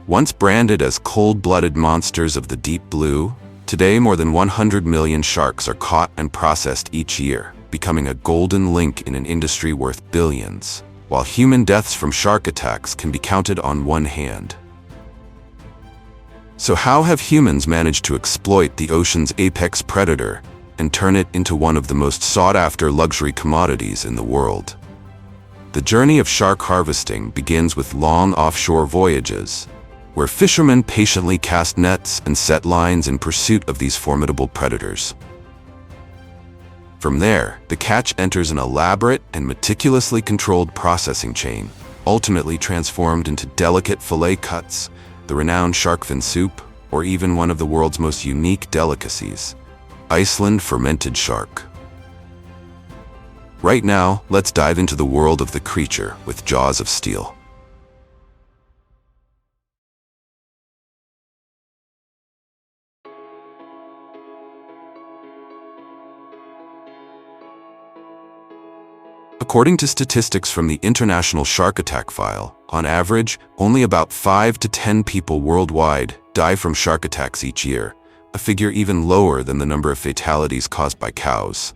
Once branded as cold-blooded monsters of the deep blue, today more than 100 million sharks are caught and processed each year, becoming a golden link in an industry worth billions, while human deaths from shark attacks can be counted on one hand. So how have humans managed to exploit the ocean's apex predator and turn it into one of the most sought-after luxury commodities in the world? The journey of shark harvesting begins with long offshore voyages, where fishermen patiently cast nets and set lines in pursuit of these formidable predators. From there, the catch enters an elaborate and meticulously controlled processing chain, ultimately transformed into delicate fillet cuts, the renowned shark fin soup, or even one of the world's most unique delicacies, Iceland fermented shark. Right now, let's dive into the world of the creature with jaws of steel. According to statistics from the International Shark Attack File, on average, only about 5 to 10 people worldwide die from shark attacks each year, a figure even lower than the number of fatalities caused by cows.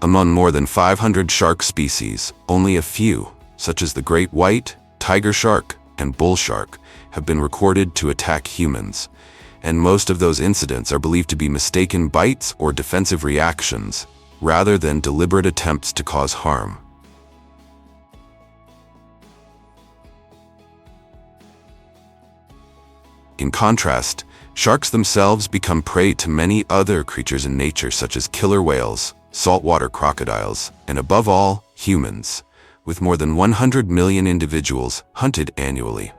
Among more than 500 shark species, only a few, such as the great white, tiger shark, and bull shark, have been recorded to attack humans, and most of those incidents are believed to be mistaken bites or defensive reactions, rather than deliberate attempts to cause harm. In contrast, sharks themselves become prey to many other creatures in nature, such as killer whales, saltwater crocodiles, and above all, humans, with more than 100 million individuals hunted annually.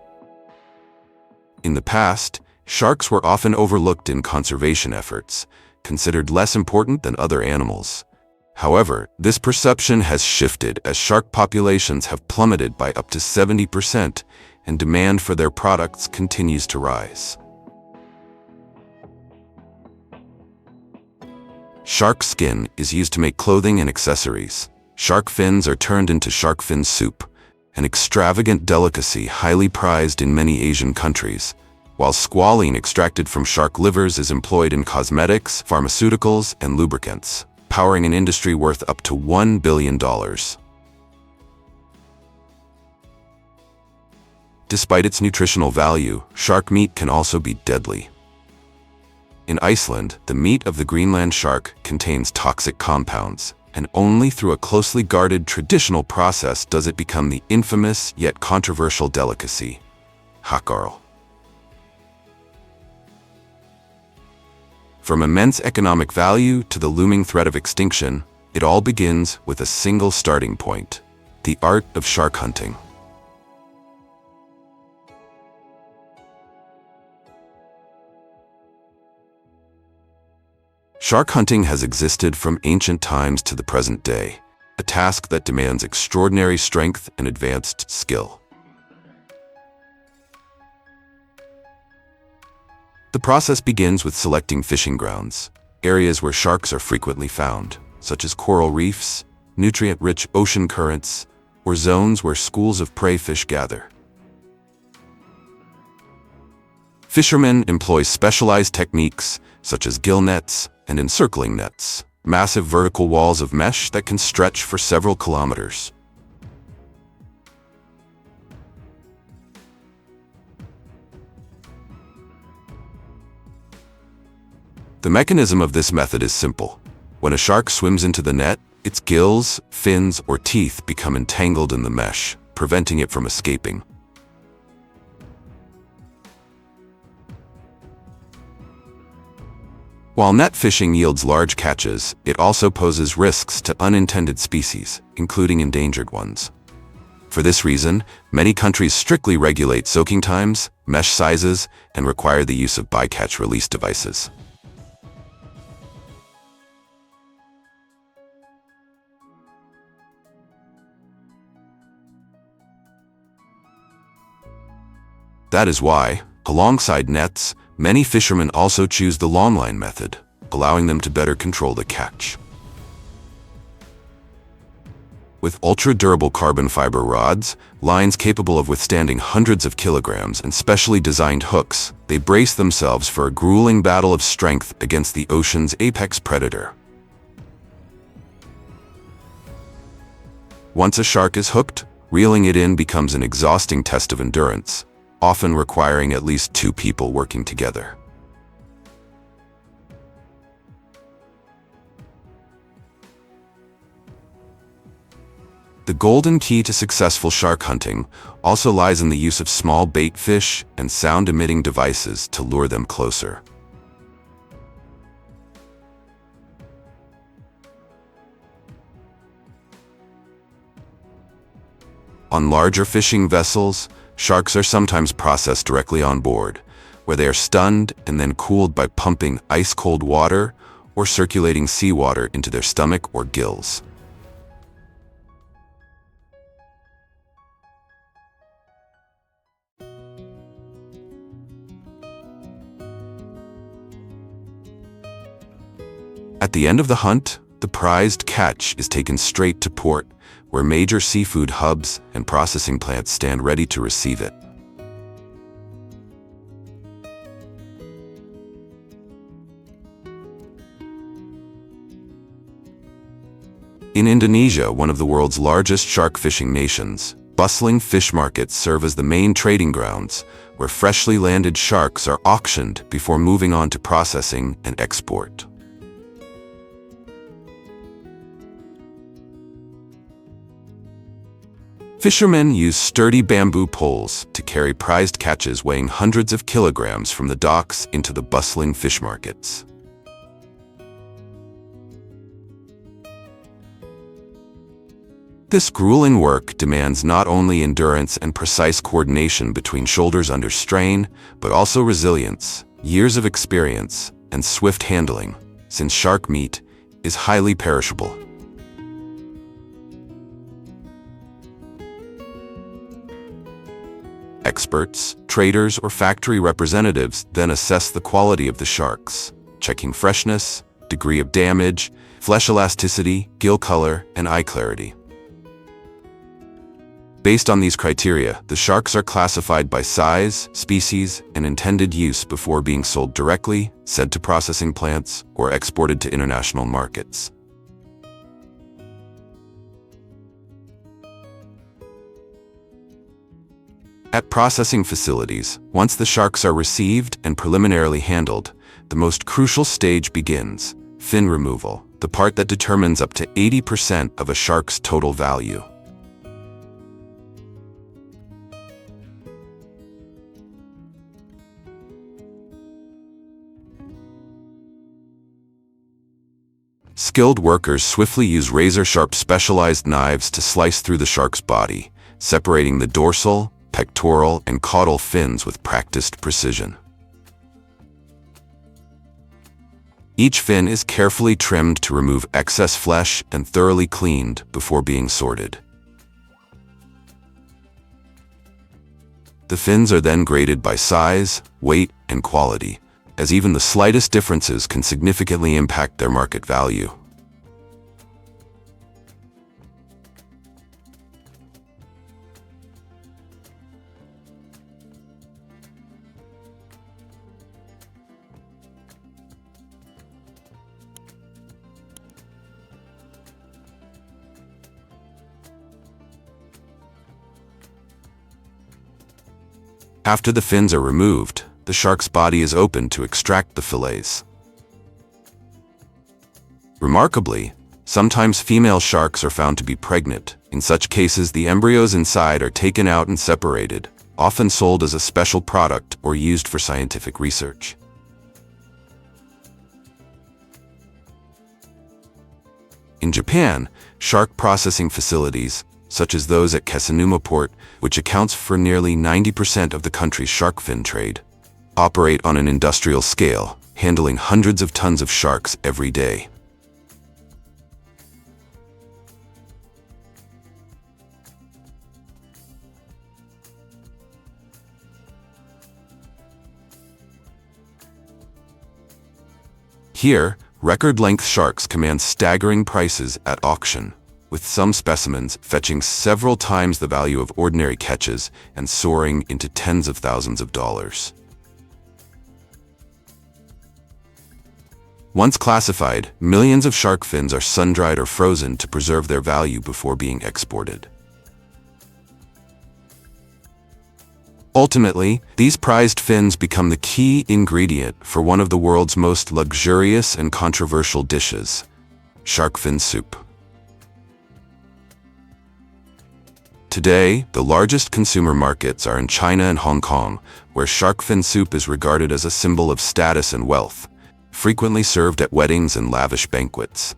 In the past, sharks were often overlooked in conservation efforts, considered less important than other animals. However, this perception has shifted as shark populations have plummeted by up to 70%, and demand for their products continues to rise. Shark skin is used to make clothing and accessories. Shark fins are turned into shark fin soup, an extravagant delicacy highly prized in many Asian countries, while squalene extracted from shark livers is employed in cosmetics, pharmaceuticals, and lubricants, powering an industry worth up to $1 billion. Despite its nutritional value, shark meat can also be deadly. In Iceland, the meat of the Greenland shark contains toxic compounds, and only through a closely guarded traditional process does it become the infamous yet controversial delicacy, hakkarl. From immense economic value to the looming threat of extinction, it all begins with a single starting point: the art of shark hunting. Shark hunting has existed from ancient times to the present day, a task that demands extraordinary strength and advanced skill. The process begins with selecting fishing grounds, areas where sharks are frequently found, such as coral reefs, nutrient-rich ocean currents, or zones where schools of prey fish gather. Fishermen employ specialized techniques, such as gill nets and encircling nets, massive vertical walls of mesh that can stretch for several kilometers. The mechanism of this method is simple. When a shark swims into the net, its gills, fins, or teeth become entangled in the mesh, preventing it from escaping. While net fishing yields large catches, it also poses risks to unintended species, including endangered ones. For this reason, many countries strictly regulate soaking times, mesh sizes, and require the use of bycatch release devices. That is why, alongside nets, many fishermen also choose the longline method, allowing them to better control the catch. With ultra-durable carbon fiber rods, lines capable of withstanding hundreds of kilograms, and specially designed hooks, they brace themselves for a grueling battle of strength against the ocean's apex predator. Once a shark is hooked, reeling it in becomes an exhausting test of endurance, often requiring at least 2 people working together. The golden key to successful shark hunting also lies in the use of small bait fish and sound-emitting devices to lure them closer. On larger fishing vessels, sharks are sometimes processed directly on board, where they are stunned and then cooled by pumping ice-cold water or circulating seawater into their stomach or gills. At the end of the hunt, the prized catch is taken straight to port, where major seafood hubs and processing plants stand ready to receive it. In Indonesia, one of the world's largest shark fishing nations, bustling fish markets serve as the main trading grounds, where freshly landed sharks are auctioned before moving on to processing and export. Fishermen use sturdy bamboo poles to carry prized catches weighing hundreds of kilograms from the docks into the bustling fish markets. This grueling work demands not only endurance and precise coordination between shoulders under strain, but also resilience, years of experience, and swift handling, since shark meat is highly perishable. Experts, traders, or factory representatives then assess the quality of the sharks, checking freshness, degree of damage, flesh elasticity, gill color, and eye clarity. Based on these criteria, the sharks are classified by size, species, and intended use before being sold directly, sent to processing plants, or exported to international markets. At processing facilities, once the sharks are received and preliminarily handled, the most crucial stage begins: fin removal, the part that determines up to 80% of a shark's total value. Skilled workers swiftly use razor-sharp specialized knives to slice through the shark's body, separating the dorsal, pectoral, and caudal fins with practiced precision. Each fin is carefully trimmed to remove excess flesh and thoroughly cleaned before being sorted. The fins are then graded by size, weight, and quality, as even the slightest differences can significantly impact their market value. After the fins are removed, the shark's body is opened to extract the fillets. Remarkably, sometimes female sharks are found to be pregnant. In such cases, the embryos inside are taken out and separated, often sold as a special product or used for scientific research. In Japan, shark processing facilities, such as those at Kesanuma Port, which accounts for nearly 90% of the country's shark fin trade, operate on an industrial scale, handling hundreds of tons of sharks every day. Here, record-length sharks command staggering prices at auction. with some specimens fetching several times the value of ordinary catches and soaring into tens of thousands of dollars. Once classified, millions of shark fins are sun-dried or frozen to preserve their value before being exported. Ultimately, these prized fins become the key ingredient for one of the world's most luxurious and controversial dishes, shark fin soup. Today, the largest consumer markets are in China and Hong Kong, where shark fin soup is regarded as a symbol of status and wealth, frequently served at weddings and lavish banquets.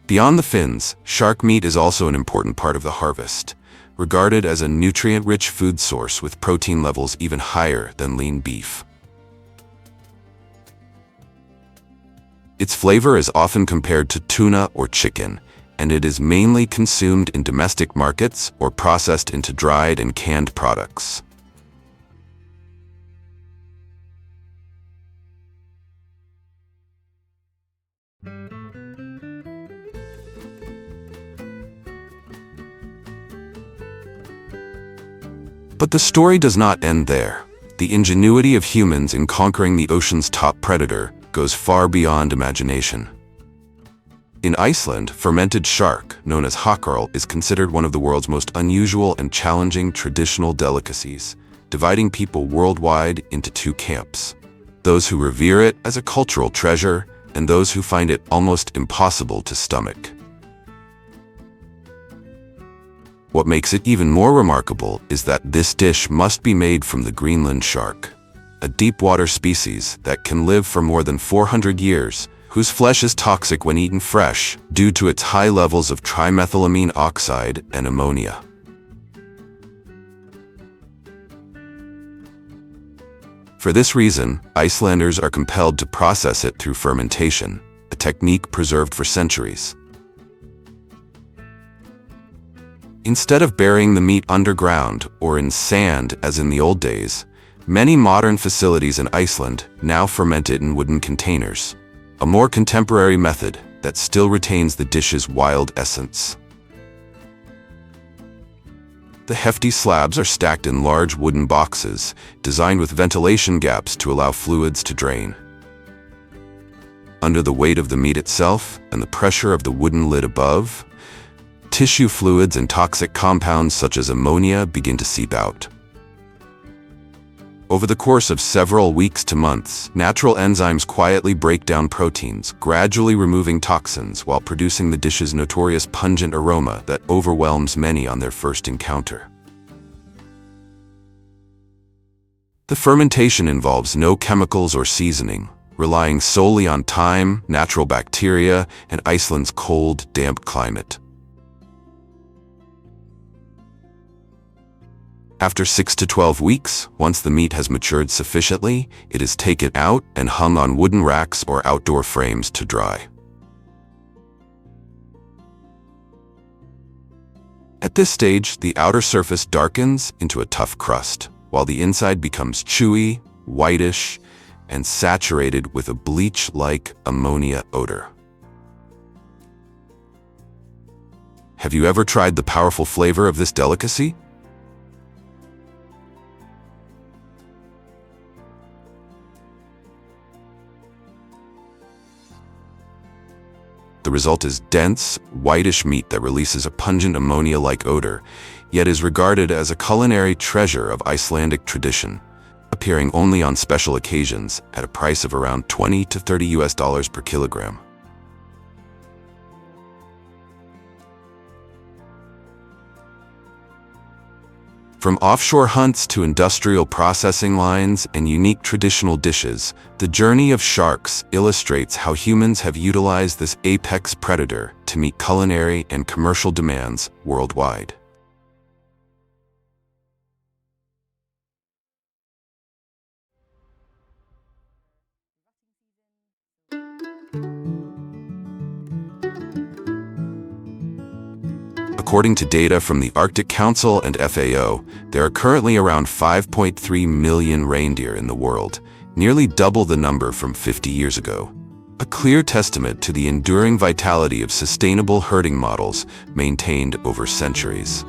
Beyond the fins, shark meat is also an important part of the harvest, regarded as a nutrient-rich food source with protein levels even higher than lean beef. Its flavor is often compared to tuna or chicken, and it is mainly consumed in domestic markets or processed into dried and canned products. But the story does not end there. The ingenuity of humans in conquering the ocean's top predator goes far beyond imagination. In Iceland, fermented shark, known as hakkarl, is considered one of the world's most unusual and challenging traditional delicacies, dividing people worldwide into two camps: those who revere it as a cultural treasure and those who find it almost impossible to stomach. What makes it even more remarkable is that this dish must be made from the Greenland shark, a deep-water species that can live for more than 400 years, whose flesh is toxic when eaten fresh due to its high levels of trimethylamine oxide and ammonia. For this reason, Icelanders are compelled to process it through fermentation, a technique preserved for centuries. Instead of burying the meat underground or in sand as in the old days, many modern facilities in Iceland now ferment it in wooden containers, a more contemporary method that still retains the dish's wild essence. The hefty slabs are stacked in large wooden boxes, designed with ventilation gaps to allow fluids to drain. Under the weight of the meat itself and the pressure of the wooden lid above, tissue fluids and toxic compounds such as ammonia begin to seep out. Over the course of several weeks to months, natural enzymes quietly break down proteins, gradually removing toxins while producing the dish's notorious pungent aroma that overwhelms many on their first encounter. The fermentation involves no chemicals or seasoning, relying solely on thyme, natural bacteria, and Iceland's cold, damp climate. After 6 to 12 weeks, once the meat has matured sufficiently, it is taken out and hung on wooden racks or outdoor frames to dry. At this stage, the outer surface darkens into a tough crust, while the inside becomes chewy, whitish, and saturated with a bleach-like ammonia odor. Have you ever tried the powerful flavor of this delicacy? The result is dense, whitish meat that releases a pungent ammonia-like odor, yet is regarded as a culinary treasure of Icelandic tradition, appearing only on special occasions at a price of around $20 to $30 per kilogram. From offshore hunts to industrial processing lines and unique traditional dishes, the journey of sharks illustrates how humans have utilized this apex predator to meet culinary and commercial demands worldwide. According to data from the Arctic Council and FAO, there are currently around 5.3 million reindeer in the world, nearly double the number from 50 years ago. a clear testament to the enduring vitality of sustainable herding models maintained over centuries.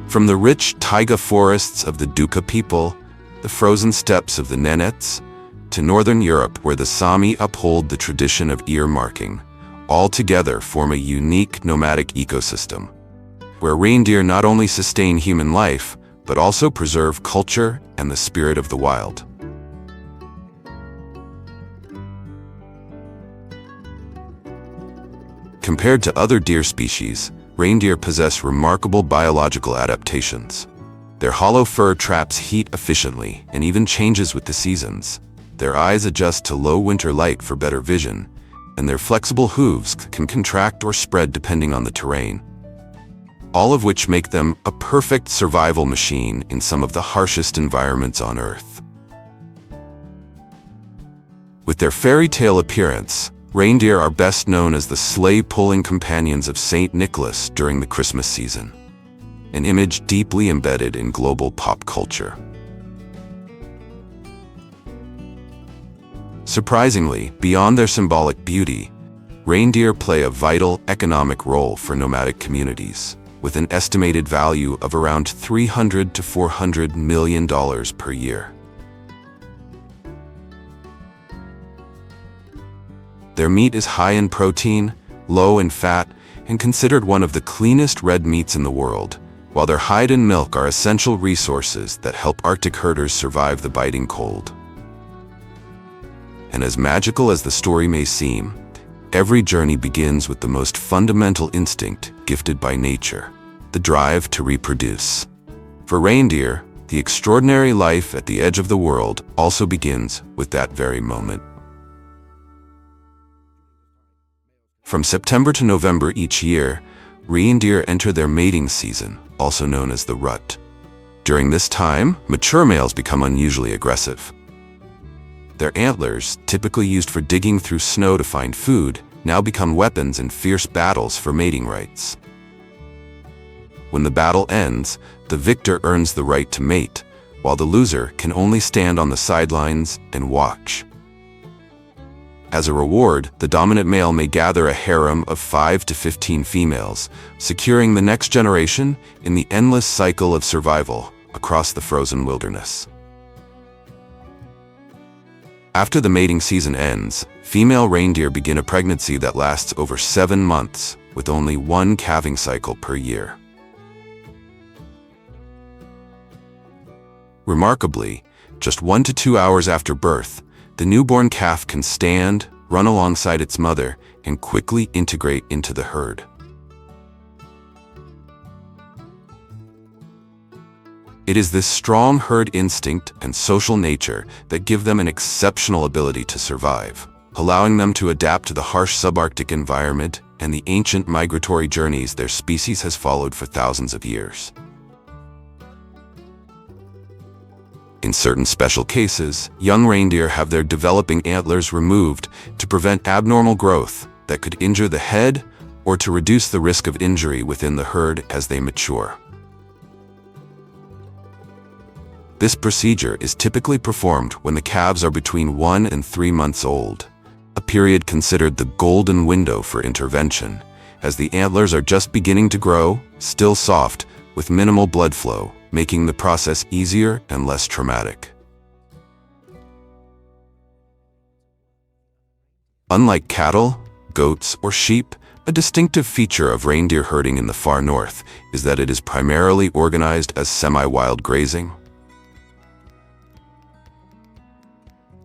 From the rich taiga forests of the Duka people, the frozen steppes of the Nenets, to northern Europe where the Sami uphold the tradition of ear marking, all together form a unique nomadic ecosystem, where reindeer not only sustain human life, but also preserve culture and the spirit of the wild. Compared to other deer species, reindeer possess remarkable biological adaptations. Their hollow fur traps heat efficiently and even changes with the seasons. Their eyes adjust to low winter light for better vision, and their flexible hooves can contract or spread depending on the terrain, all of which make them a perfect survival machine in some of the harshest environments on Earth. With their fairy tale appearance, reindeer are best known as the sleigh-pulling companions of Saint Nicholas during the Christmas season, an image deeply embedded in global pop culture. Surprisingly, beyond their symbolic beauty, reindeer play a vital economic role for nomadic communities, with an estimated value of around $300 to $400 million per year. Their meat is high in protein, low in fat, and considered one of the cleanest red meats in the world, while their hide and milk are essential resources that help Arctic herders survive the biting cold. And as magical as the story may seem, every journey begins with the most fundamental instinct gifted by nature, the drive to reproduce. For reindeer, the extraordinary life at the edge of the world also begins with that very moment. From September to November each year, reindeer enter their mating season, also known as the rut. During this time, mature males become unusually aggressive. Their antlers, typically used for digging through snow to find food, now become weapons in fierce battles for mating rights. When the battle ends, the victor earns the right to mate, while the loser can only stand on the sidelines and watch. As a reward, the dominant male may gather a harem of 5 to 15 females, securing the next generation in the endless cycle of survival across the frozen wilderness. After the mating season ends, female reindeer begin a pregnancy that lasts over 7 months, with only one calving cycle per year. Remarkably, just 1 to 2 hours after birth, the newborn calf can stand, run alongside its mother, and quickly integrate into the herd. It is this strong herd instinct and social nature that give them an exceptional ability to survive, allowing them to adapt to the harsh subarctic environment and the ancient migratory journeys their species has followed for thousands of years. In certain special cases, young reindeer have their developing antlers removed to prevent abnormal growth that could injure the head or to reduce the risk of injury within the herd as they mature. This procedure is typically performed when the calves are between 1 and 3 months old, a period considered the golden window for intervention, as the antlers are just beginning to grow, still soft, with minimal blood flow, making the process easier and less traumatic. Unlike cattle, goats, or sheep, a distinctive feature of reindeer herding in the far north is that it is primarily organized as semi-wild grazing.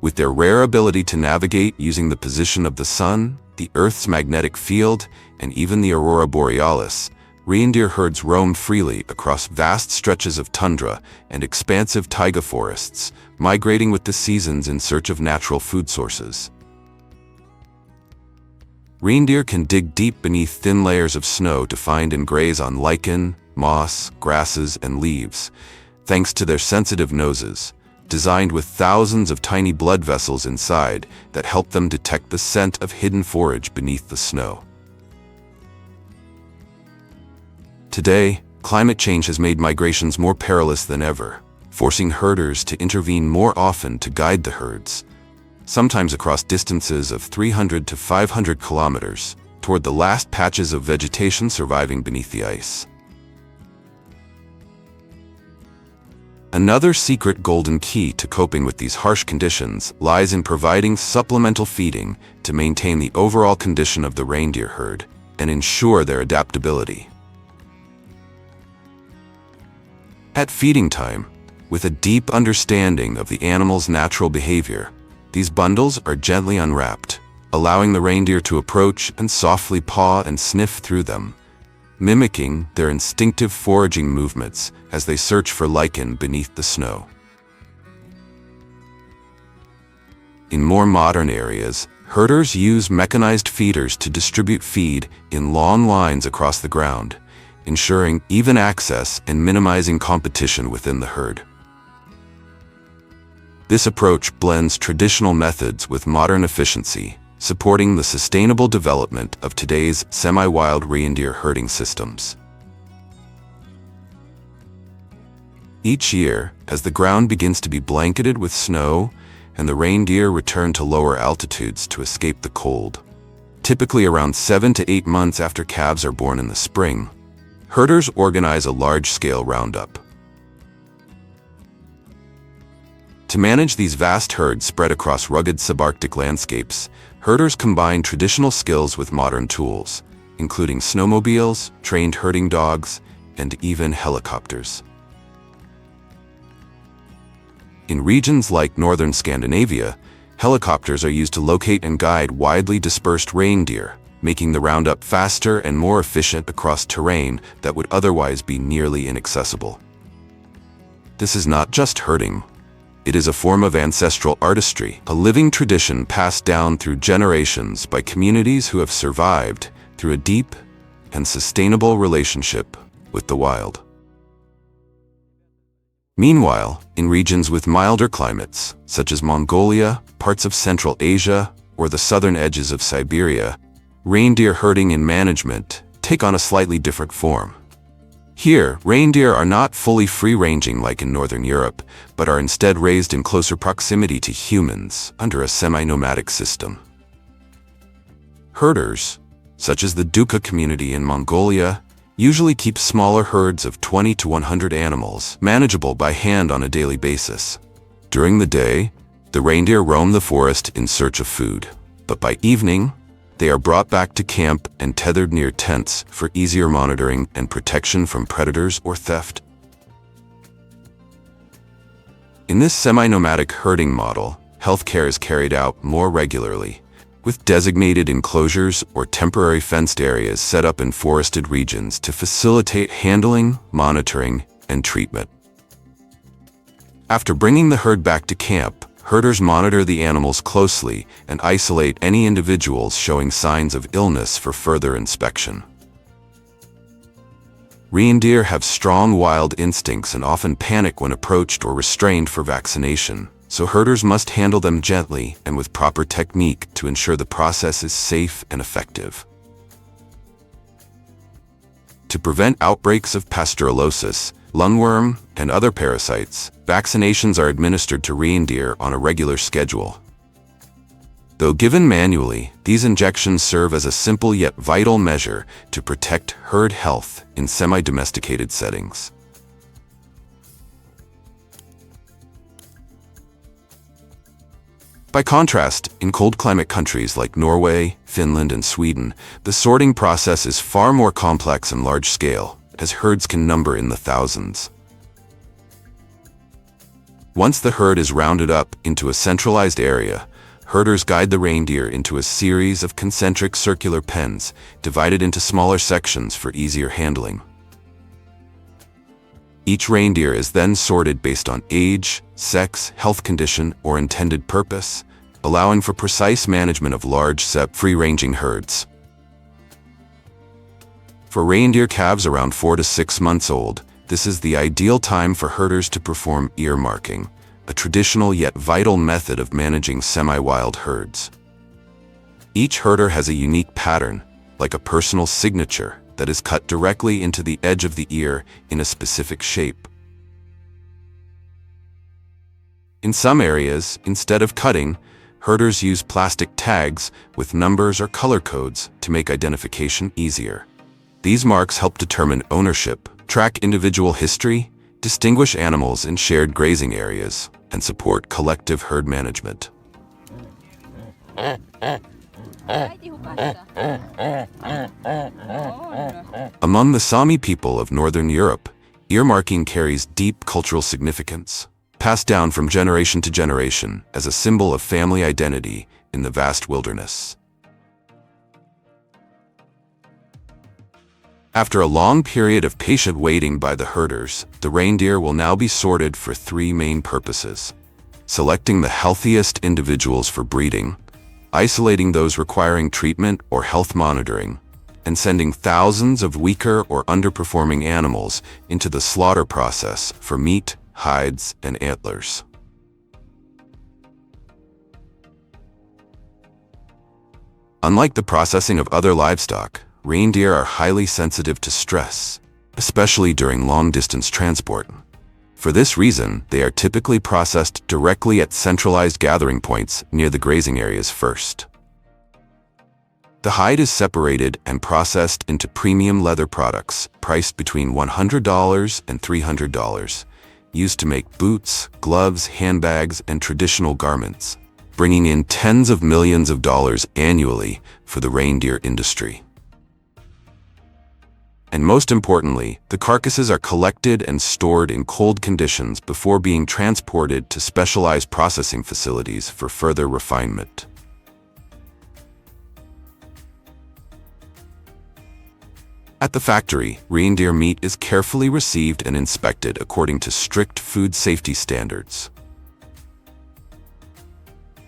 With their rare ability to navigate using the position of the sun, the Earth's magnetic field, and even the aurora borealis, reindeer herds roam freely across vast stretches of tundra and expansive taiga forests, migrating with the seasons in search of natural food sources. Reindeer can dig deep beneath thin layers of snow to find and graze on lichen, moss, grasses, and leaves, thanks to their sensitive noses, designed with thousands of tiny blood vessels inside that help them detect the scent of hidden forage beneath the snow. Today, climate change has made migrations more perilous than ever, forcing herders to intervene more often to guide the herds, sometimes across distances of 300 to 500 kilometers, toward the last patches of vegetation surviving beneath the ice. Another secret golden key to coping with these harsh conditions lies in providing supplemental feeding to maintain the overall condition of the reindeer herd and ensure their adaptability. At feeding time, with a deep understanding of the animal's natural behavior, these bundles are gently unwrapped, allowing the reindeer to approach and softly paw and sniff through them, mimicking their instinctive foraging movements as they search for lichen beneath the snow. In more modern areas, herders use mechanized feeders to distribute feed in long lines across the ground, ensuring even access and minimizing competition within the herd. This approach blends traditional methods with modern efficiency, supporting the sustainable development of today's semi-wild reindeer herding systems. Each year, as the ground begins to be blanketed with snow and the reindeer return to lower altitudes to escape the cold, typically around 7 to 8 months after calves are born in the spring, herders organize a large-scale roundup. To manage these vast herds spread across rugged subarctic landscapes, herders combine traditional skills with modern tools, including snowmobiles, trained herding dogs, and even helicopters. In regions like northern Scandinavia, helicopters are used to locate and guide widely dispersed reindeer, making the roundup faster and more efficient across terrain that would otherwise be nearly inaccessible. This is not just herding. It is a form of ancestral artistry, a living tradition passed down through generations by communities who have survived through a deep and sustainable relationship with the wild. Meanwhile, in regions with milder climates, such as Mongolia, parts of Central Asia, or the southern edges of Siberia, reindeer herding and management take on a slightly different form. Here, reindeer are not fully free-ranging like in Northern Europe, but are instead raised in closer proximity to humans under a semi-nomadic system. Herders, such as the Duka community in Mongolia, usually keep smaller herds of 20 to 100 animals, manageable by hand on a daily basis. During the day, the reindeer roam the forest in search of food, but by evening, they are brought back to camp and tethered near tents for easier monitoring and protection from predators or theft. In this semi-nomadic herding model, healthcare is carried out more regularly, with designated enclosures or temporary fenced areas set up in forested regions to facilitate handling, monitoring, and treatment. After bringing the herd back to camp, herders monitor the animals closely and isolate any individuals showing signs of illness for further inspection. Reindeer have strong wild instincts and often panic when approached or restrained for vaccination, so herders must handle them gently and with proper technique to ensure the process is safe and effective. To prevent outbreaks of pasteurellosis, lungworm, and other parasites, vaccinations are administered to reindeer on a regular schedule. Though given manually, these injections serve as a simple yet vital measure to protect herd health in semi-domesticated settings. By contrast, in cold climate countries like Norway, Finland, and Sweden, the sorting process is far more complex and large-scale, as herds can number in the thousands. Once the herd is rounded up into a centralized area, herders guide the reindeer into a series of concentric circular pens, divided into smaller sections for easier handling. Each reindeer is then sorted based on age, sex, health condition, or intended purpose, allowing for precise management of large, free-ranging herds. For reindeer calves around 4 to 6 months old, this is the ideal time for herders to perform ear marking, a traditional yet vital method of managing semi-wild herds. Each herder has a unique pattern, like a personal signature, that is cut directly into the edge of the ear in a specific shape. In some areas, instead of cutting, herders use plastic tags with numbers or color codes to make identification easier. These marks help determine ownership, track individual history, distinguish animals in shared grazing areas, and support collective herd management. Among the Sami people of Northern Europe, earmarking carries deep cultural significance, passed down from generation to generation as a symbol of family identity in the vast wilderness. After a long period of patient waiting by the herders, the reindeer will now be sorted for three main purposes: selecting the healthiest individuals for breeding, isolating those requiring treatment or health monitoring, and sending thousands of weaker or underperforming animals into the slaughter process for meat, hides, and antlers. Unlike the processing of other livestock, reindeer are highly sensitive to stress, especially during long-distance transport. For this reason, they are typically processed directly at centralized gathering points near the grazing areas first. The hide is separated and processed into premium leather products priced between $100 and $300, used to make boots, gloves, handbags, and traditional garments, bringing in tens of millions of dollars annually for the reindeer industry. And most importantly, the carcasses are collected and stored in cold conditions before being transported to specialized processing facilities for further refinement. At the factory, reindeer meat is carefully received and inspected according to strict food safety standards.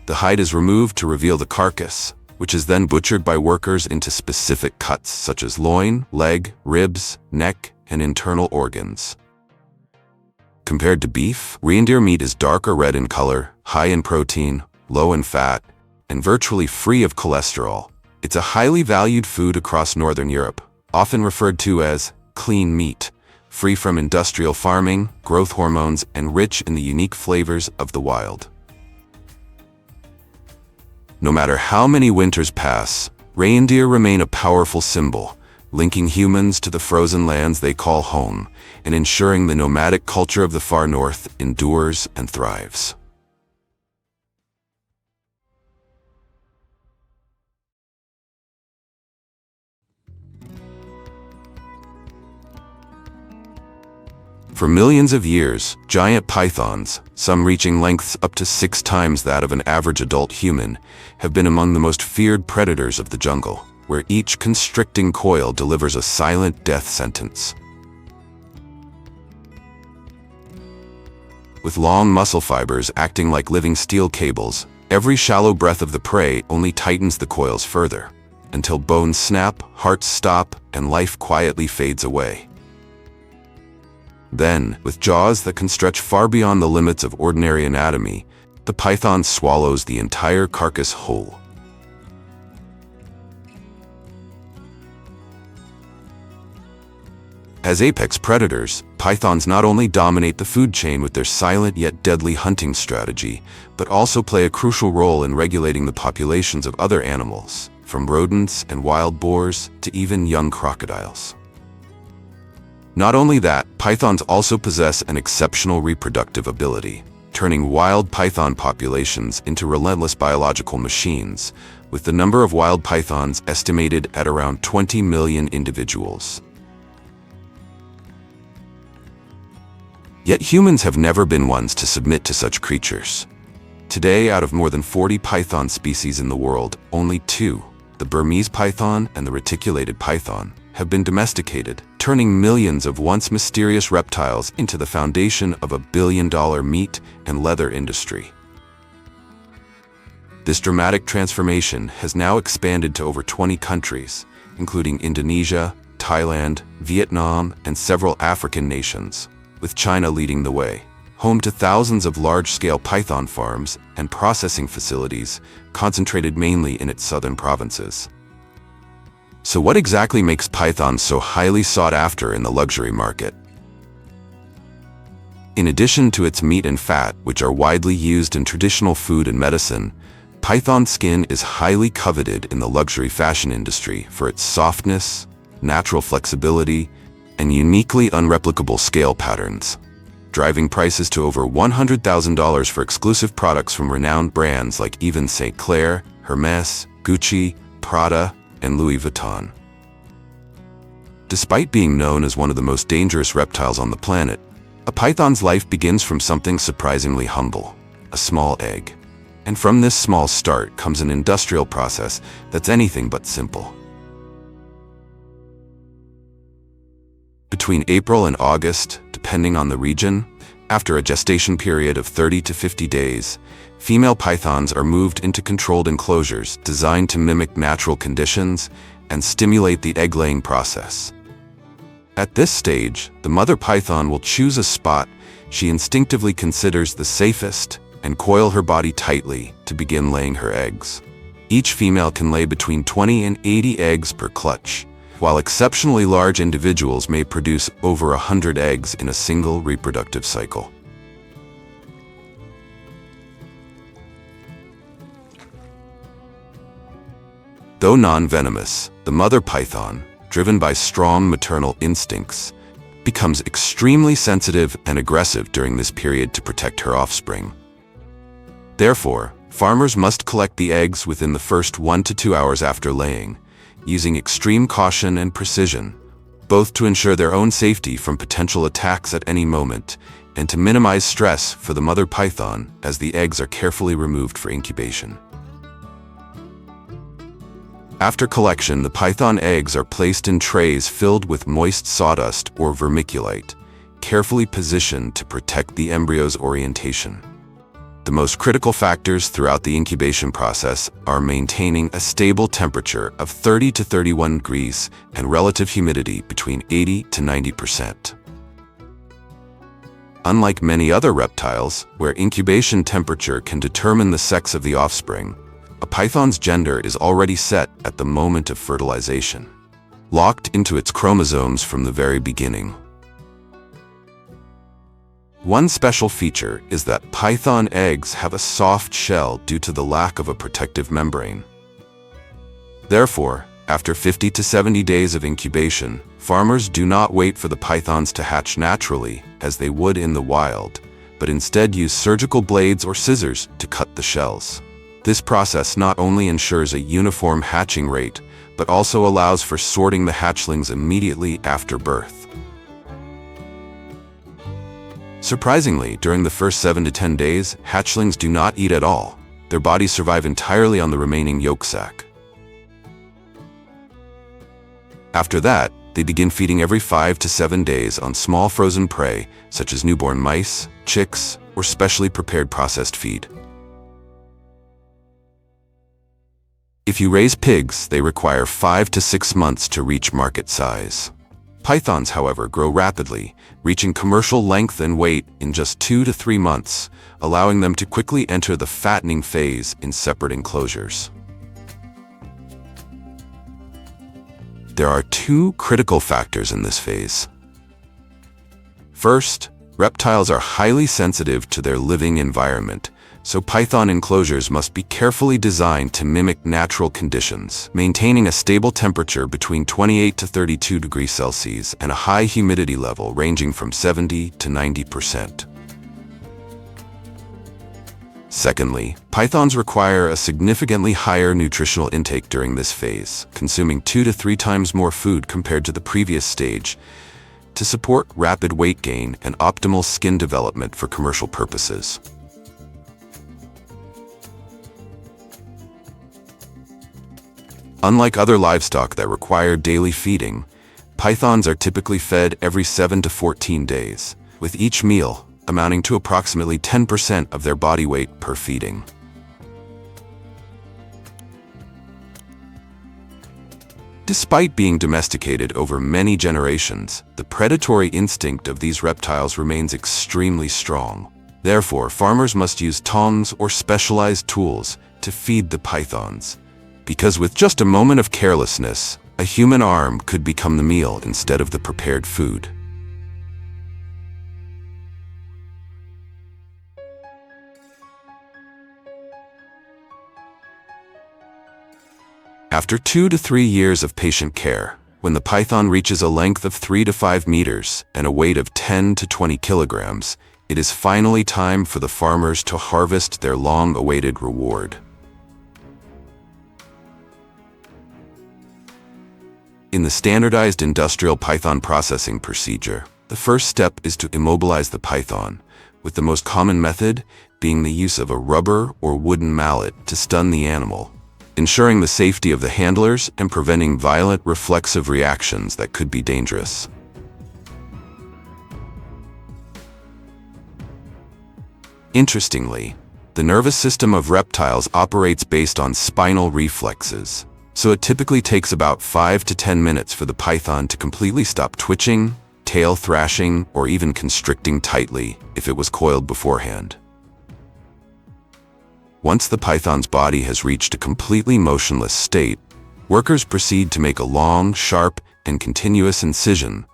The hide is removed to reveal the carcass, which is then butchered by workers into specific cuts such as loin, leg, ribs, neck, and internal organs. Compared to beef, reindeer meat is darker red in color, high in protein, low in fat, and virtually free of cholesterol. It's a highly valued food across Northern Europe, often referred to as clean meat, free from industrial farming, growth hormones, and rich in the unique flavors of the wild. No matter how many winters pass, reindeer remain a powerful symbol, linking humans to the frozen lands they call home, and ensuring the nomadic culture of the far north endures and thrives. For millions of years, giant pythons, some reaching lengths up to 6 times that of an average adult human, have been among the most feared predators of the jungle, where each constricting coil delivers a silent death sentence. With long muscle fibers acting like living steel cables, every shallow breath of the prey only tightens the coils further, until bones snap, hearts stop, and life quietly fades away. Then, with jaws that can stretch far beyond the limits of ordinary anatomy, the python swallows the entire carcass whole. As apex predators, pythons not only dominate the food chain with their silent yet deadly hunting strategy, but also play a crucial role in regulating the populations of other animals, from rodents and wild boars to even young crocodiles. Not only that, pythons also possess an exceptional reproductive ability, turning wild python populations into relentless biological machines, with the number of wild pythons estimated at around 20 million individuals. Yet humans have never been ones to submit to such creatures. Today, out of more than 40 python species in the world, only 2, the Burmese python and the reticulated python, have been domesticated, turning millions of once mysterious reptiles into the foundation of a billion-dollar meat and leather industry. This dramatic transformation has now expanded to over 20 countries, including Indonesia, Thailand, Vietnam, and several African nations, with China leading the way, home to thousands of large-scale python farms and processing facilities concentrated mainly in its southern provinces. So what exactly makes pythons so highly sought after in the luxury market? In addition to its meat and fat, which are widely used in traditional food and medicine, python skin is highly coveted in the luxury fashion industry for its softness, natural flexibility, and uniquely unreplicable scale patterns, driving prices to over $100,000 for exclusive products from renowned brands like Yves Saint Clair, Hermès, Gucci, Prada, and Louis Vuitton. Despite being known as one of the most dangerous reptiles on the planet, a python's life begins from something surprisingly humble, a small egg. And from this small start comes an industrial process that's anything but simple. Between April and August, depending on the region, after a gestation period of 30 to 50 days, female pythons are moved into controlled enclosures designed to mimic natural conditions and stimulate the egg-laying process. At this stage, the mother python will choose a spot she instinctively considers the safest and coil her body tightly to begin laying her eggs. Each female can lay between 20 and 80 eggs per clutch, while exceptionally large individuals may produce over 100 eggs in a single reproductive cycle. Though non-venomous, the mother python, driven by strong maternal instincts, becomes extremely sensitive and aggressive during this period to protect her offspring. Therefore, farmers must collect the eggs within the first 1 to 2 hours after laying, using extreme caution and precision, both to ensure their own safety from potential attacks at any moment and to minimize stress for the mother python as the eggs are carefully removed for incubation. After collection, the python eggs are placed in trays filled with moist sawdust or vermiculite, carefully positioned to protect the embryo's orientation. The most critical factors throughout the incubation process are maintaining a stable temperature of 30 to 31 degrees and relative humidity between 80 to 90%. Unlike many other reptiles, where incubation temperature can determine the sex of the offspring, a python's gender is already set at the moment of fertilization, locked into its chromosomes from the very beginning. One special feature is that python eggs have a soft shell due to the lack of a protective membrane. Therefore, after 50 to 70 days of incubation, farmers do not wait for the pythons to hatch naturally as they would in the wild, but instead use surgical blades or scissors to cut the shells. This process not only ensures a uniform hatching rate, but also allows for sorting the hatchlings immediately after birth. Surprisingly, during the first 7 to 10 days, hatchlings do not eat at all. Their bodies survive entirely on the remaining yolk sac. After that, they begin feeding every 5 to 7 days on small frozen prey, such as newborn mice, chicks, or specially prepared processed feed. If you raise pigs, they require 5 to 6 months to reach market size. Pythons, however, grow rapidly, reaching commercial length and weight in just 2 to 3 months, allowing them to quickly enter the fattening phase in separate enclosures. There are 2 critical factors in this phase. First, reptiles are highly sensitive to their living environment, so python enclosures must be carefully designed to mimic natural conditions, maintaining a stable temperature between 28 to 32 degrees Celsius and a high humidity level ranging from 70 to 90%. Secondly, pythons require a significantly higher nutritional intake during this phase, consuming 2 to 3 times more food compared to the previous stage, to support rapid weight gain and optimal skin development for commercial purposes. Unlike other livestock that require daily feeding, pythons are typically fed every 7 to 14 days, with each meal amounting to approximately 10% of their body weight per feeding. Despite being domesticated over many generations, the predatory instinct of these reptiles remains extremely strong. Therefore, farmers must use tongs or specialized tools to feed the pythons, because with just a moment of carelessness, A human arm could become the meal instead of the prepared food. After 2 to 3 years of patient care, when the python reaches a length of 3 to 5 meters and a weight of 10 to 20 kilograms, it is finally time for the farmers to harvest their long-awaited reward. In the standardized industrial python processing procedure, the first step is to immobilize the python, with the most common method being the use of a rubber or wooden mallet to stun the animal, ensuring the safety of the handlers and preventing violent reflexive reactions that could be dangerous. Interestingly, the nervous system of reptiles operates based on spinal reflexes, so it typically takes about 5 to 10 minutes for the python to completely stop twitching, tail thrashing, or even constricting tightly if it was coiled beforehand. Once the python's body has reached a completely motionless state, workers proceed to make a long, sharp, and continuous incision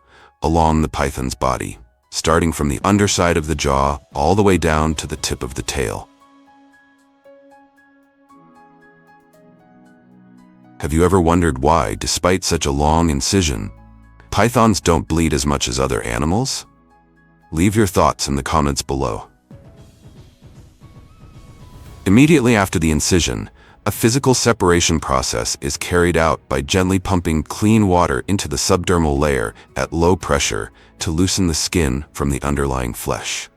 along the python's body, starting from the underside of the jaw all the way down to the tip of the tail. Have you ever wondered why, despite such a long incision, pythons don't bleed as much as other animals? Leave your thoughts in the comments below. Immediately after the incision, a physical separation process is carried out by gently pumping clean water into the subdermal layer at low pressure to loosen the skin from the underlying flesh.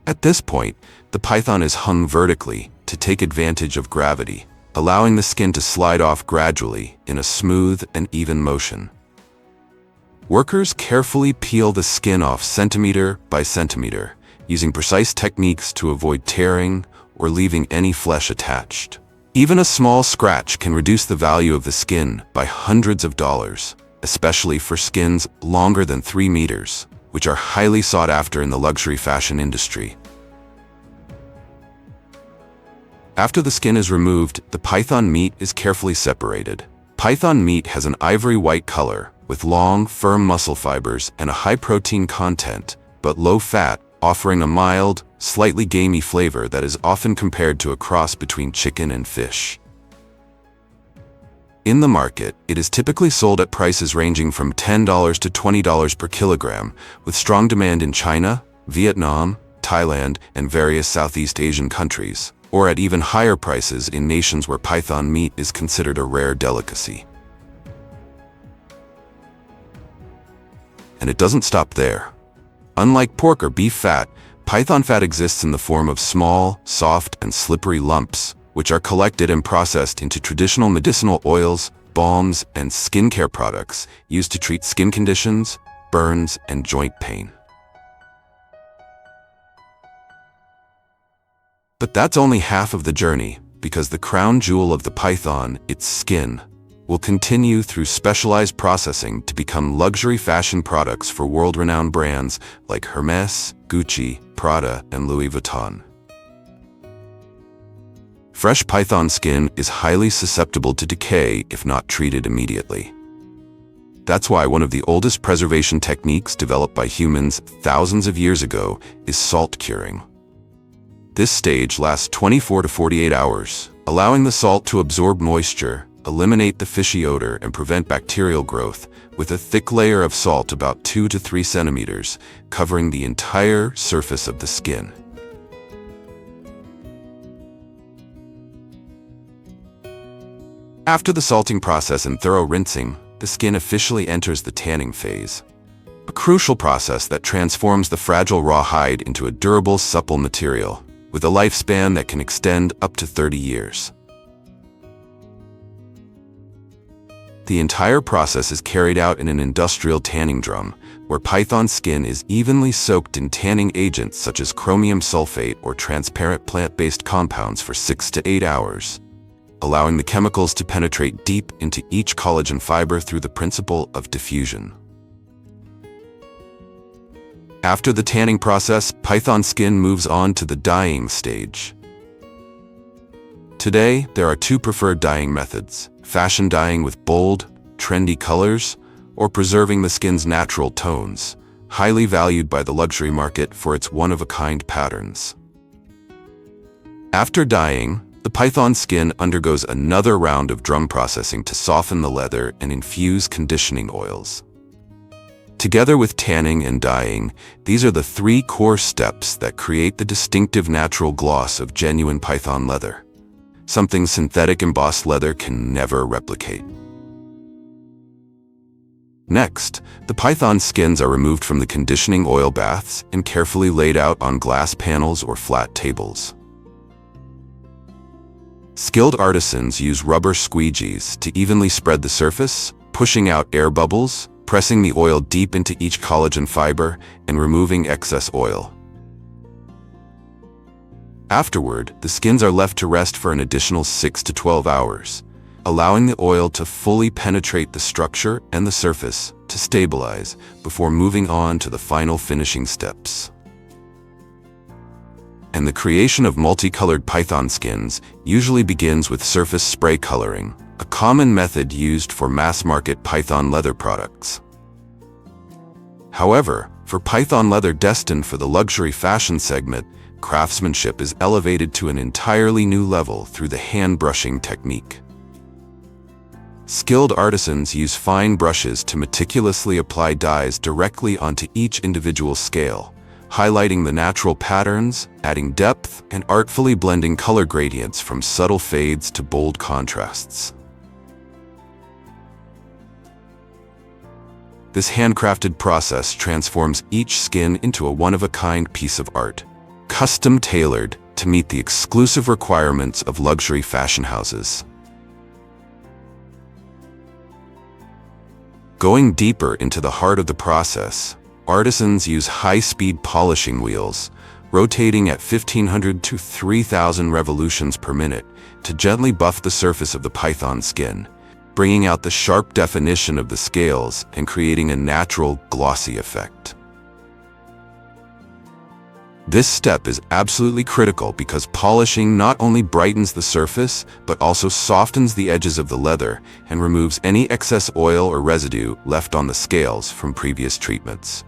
At this point, the python is hung vertically to take advantage of gravity, allowing the skin to slide off gradually in a smooth and even motion. Workers carefully peel the skin off centimeter by centimeter, using precise techniques to avoid tearing or leaving any flesh attached. Even a small scratch can reduce the value of the skin by hundreds of dollars, especially for skins longer than 3 meters, which are highly sought after in the luxury fashion industry. After the skin is removed, the python meat is carefully separated. Python meat has an ivory white color, with long, firm muscle fibers and a high protein content, but low fat, offering a mild, slightly gamey flavor that is often compared to a cross between chicken and fish. In the market, it is typically sold at prices ranging from $10 to $20 per kilogram, with strong demand in China, Vietnam, Thailand, and various Southeast Asian countries, or at even higher prices in nations where python meat is considered a rare delicacy. And it doesn't stop there. Unlike pork or beef fat, python fat exists in the form of small, soft, and slippery lumps, which are collected and processed into traditional medicinal oils, balms, and skincare products used to treat skin conditions, burns, and joint pain. But that's only half of the journey, because the crown jewel of the python, its skin, will continue through specialized processing to become luxury fashion products for world-renowned brands like Hermes, Gucci, Prada, and Louis Vuitton. Fresh python skin is highly susceptible to decay if not treated immediately. That's why one of the oldest preservation techniques developed by humans thousands of years ago is salt curing. This stage lasts 24 to 48 hours, allowing the salt to absorb moisture, eliminate the fishy odor, and prevent bacterial growth, with a thick layer of salt about 2 to 3 centimeters covering the entire surface of the skin. After the salting process and thorough rinsing, the skin officially enters the tanning phase, a crucial process that transforms the fragile raw hide into a durable, supple material, with a lifespan that can extend up to 30 years. The entire process is carried out in an industrial tanning drum, where python skin is evenly soaked in tanning agents such as chromium sulfate or transparent plant-based compounds for 6 to 8 hours, allowing the chemicals to penetrate deep into each collagen fiber through the principle of diffusion. After the tanning process, python skin moves on to the dyeing stage. Today, there are 2 preferred dyeing methods: fashion dyeing with bold, trendy colors, or preserving the skin's natural tones, highly valued by the luxury market for its one-of-a-kind patterns. After dyeing, the python skin undergoes another round of drum processing to soften the leather and infuse conditioning oils. Together with tanning and dyeing, these are the three core steps that create the distinctive natural gloss of genuine python leather, something synthetic embossed leather can never replicate. Next, the python skins are removed from the conditioning oil baths and carefully laid out on glass panels or flat tables. Skilled artisans use rubber squeegees to evenly spread the surface, pushing out air bubbles, pressing the oil deep into each collagen fiber, and removing excess oil. Afterward, the skins are left to rest for an additional 6 to 12 hours, allowing the oil to fully penetrate the structure and the surface to stabilize before moving on to the final finishing steps. And the creation of multicolored python skins usually begins with surface spray coloring, a common method used for mass-market python leather products. However, for python leather destined for the luxury fashion segment, craftsmanship is elevated to an entirely new level through the hand-brushing technique. Skilled artisans use fine brushes to meticulously apply dyes directly onto each individual scale, highlighting the natural patterns, adding depth, and artfully blending color gradients from subtle fades to bold contrasts. This handcrafted process transforms each skin into a one-of-a-kind piece of art, custom-tailored to meet the exclusive requirements of luxury fashion houses. Going deeper into the heart of the process, artisans use high-speed polishing wheels, rotating at 1,500 to 3,000 revolutions per minute, to gently buff the surface of the python skin, bringing out the sharp definition of the scales and creating a natural, glossy effect. This step is absolutely critical because polishing not only brightens the surface, but also softens the edges of the leather and removes any excess oil or residue left on the scales from previous treatments.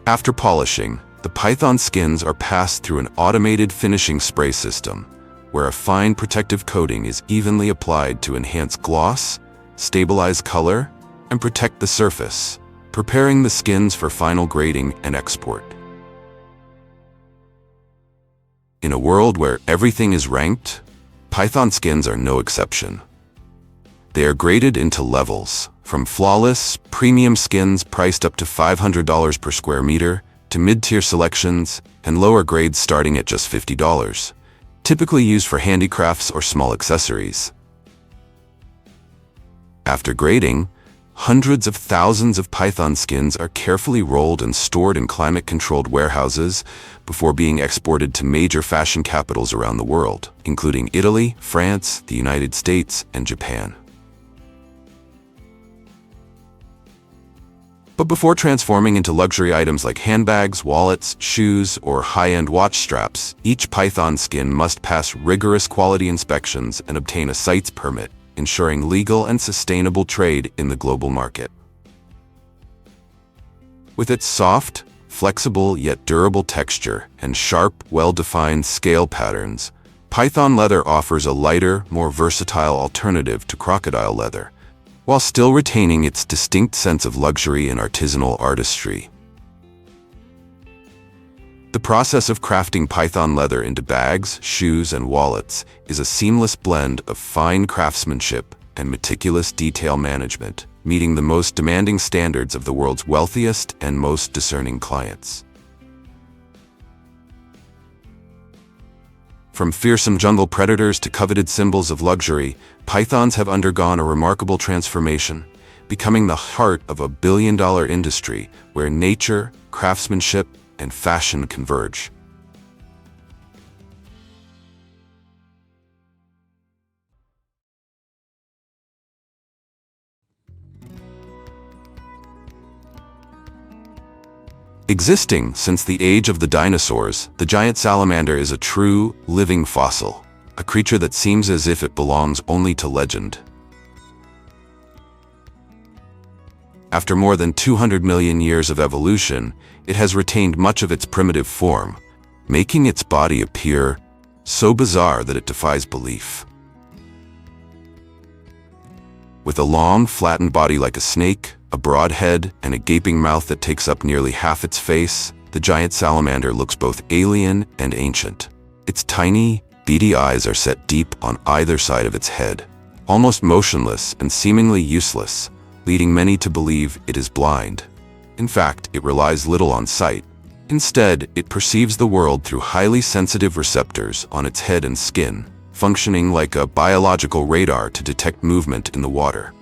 After polishing, the python skins are passed through an automated finishing spray system, where a fine protective coating is evenly applied to enhance gloss, stabilize color, and protect the surface, preparing the skins for final grading and export. In a world where everything is ranked, python skins are no exception. They are graded into levels, from flawless, premium skins priced up to $500 per square meter, to mid-tier selections, and lower grades starting at just $50, typically used for handicrafts or small accessories. After grading, hundreds of thousands of python skins are carefully rolled and stored in climate-controlled warehouses before being exported to major fashion capitals around the world, including Italy, France, the United States, and Japan. But before transforming into luxury items like handbags, wallets, shoes, or high-end watch straps, each python skin must pass rigorous quality inspections and obtain a CITES permit, ensuring legal and sustainable trade in the global market. With its soft, flexible yet durable texture and sharp, well-defined scale patterns, python leather offers a lighter, more versatile alternative to crocodile leather, while still retaining its distinct sense of luxury and artisanal artistry. The process of crafting python leather into bags, shoes, and wallets is a seamless blend of fine craftsmanship and meticulous detail management, meeting the most demanding standards of the world's wealthiest and most discerning clients. From fearsome jungle predators to coveted symbols of luxury, pythons have undergone a remarkable transformation, becoming the heart of a billion-dollar industry where nature, craftsmanship, and fashion converge. Existing since the age of the dinosaurs, the giant salamander is a true, living fossil, a creature that seems as if it belongs only to legend. After more than 200 million years of evolution, it has retained much of its primitive form, making its body appear so bizarre that it defies belief. With a long, flattened body like a snake, a broad head, and a gaping mouth that takes up nearly half its face, the giant salamander looks both alien and ancient. Its tiny, beady eyes are set deep on either side of its head, almost motionless and seemingly useless, leading many to believe it is blind. In fact, it relies little on sight. Instead, it perceives the world through highly sensitive receptors on its head and skin, functioning like a biological radar to detect movement in the water.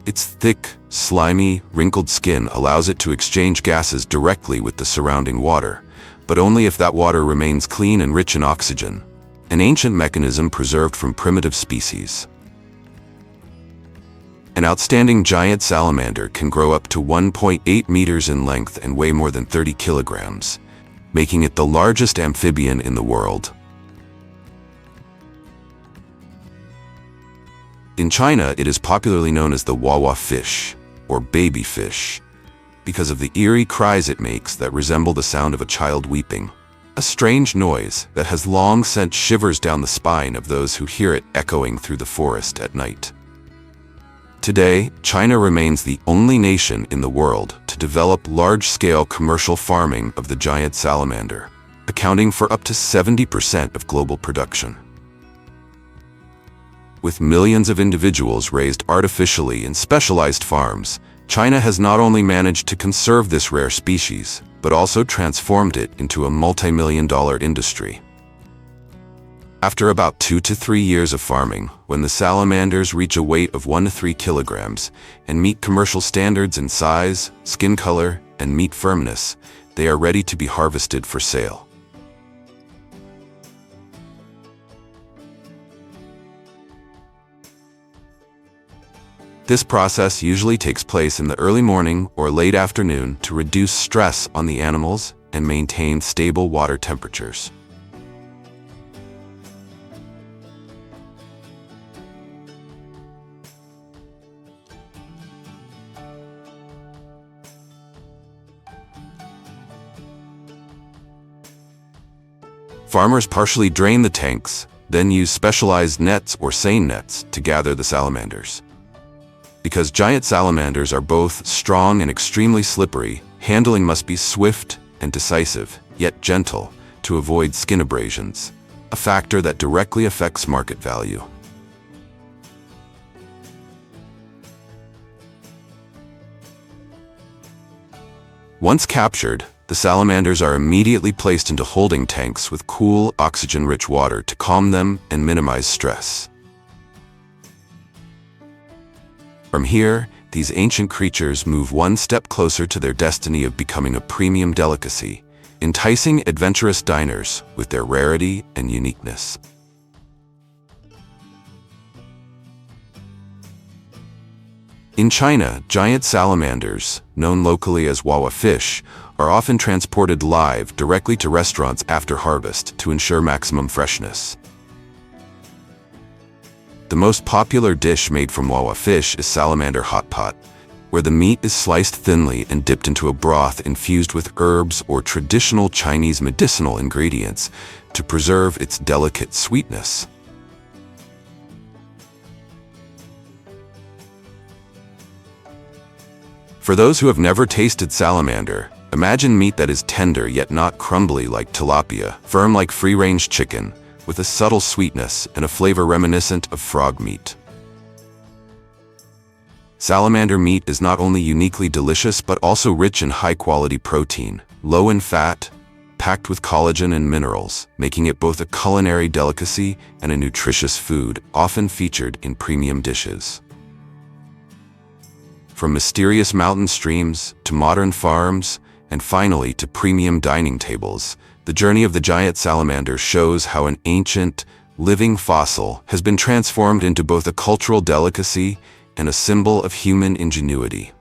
Its thick, slimy, wrinkled skin allows it to exchange gases directly with the surrounding water, but only if that water remains clean and rich in oxygen, an ancient mechanism preserved from primitive species. An outstanding giant salamander can grow up to 1.8 meters in length and weigh more than 30 kilograms, making it the largest amphibian in the world. In China, it is popularly known as the Wawa fish, or baby fish, because of the eerie cries it makes that resemble the sound of a child weeping, a strange noise that has long sent shivers down the spine of those who hear it echoing through the forest at night. Today, China remains the only nation in the world to develop large-scale commercial farming of the giant salamander, accounting for up to 70% of global production. With millions of individuals raised artificially in specialized farms, China has not only managed to conserve this rare species, but also transformed it into a multi-million-dollar industry. After about 2 to 3 years of farming, when the salamanders reach a weight of 1 to 3 kilograms and meet commercial standards in size, skin color, and meat firmness, they are ready to be harvested for sale. This process usually takes place in the early morning or late afternoon to reduce stress on the animals and maintain stable water temperatures. Farmers partially drain the tanks, then use specialized nets or seine nets to gather the salamanders. Because giant salamanders are both strong and extremely slippery, handling must be swift and decisive, yet gentle, to avoid skin abrasions, a factor that directly affects market value. Once captured, the salamanders are immediately placed into holding tanks with cool, oxygen-rich water to calm them and minimize stress. From here, these ancient creatures move one step closer to their destiny of becoming a premium delicacy, enticing adventurous diners with their rarity and uniqueness. In China, giant salamanders, known locally as Wawa fish, are often transported live directly to restaurants after harvest to ensure maximum freshness. The most popular dish made from Wawa fish is salamander hot pot, where the meat is sliced thinly and dipped into a broth infused with herbs or traditional Chinese medicinal ingredients to preserve its delicate sweetness. For those who have never tasted salamander, imagine meat that is tender yet not crumbly like tilapia, firm like free-range chicken, with a subtle sweetness and a flavor reminiscent of frog meat. Salamander meat is not only uniquely delicious but also rich in high-quality protein, low in fat, packed with collagen and minerals, making it both a culinary delicacy and a nutritious food, often featured in premium dishes. From mysterious mountain streams to modern farms, and finally to premium dining tables, the journey of the giant salamander shows how an ancient, living fossil has been transformed into both a cultural delicacy and a symbol of human ingenuity.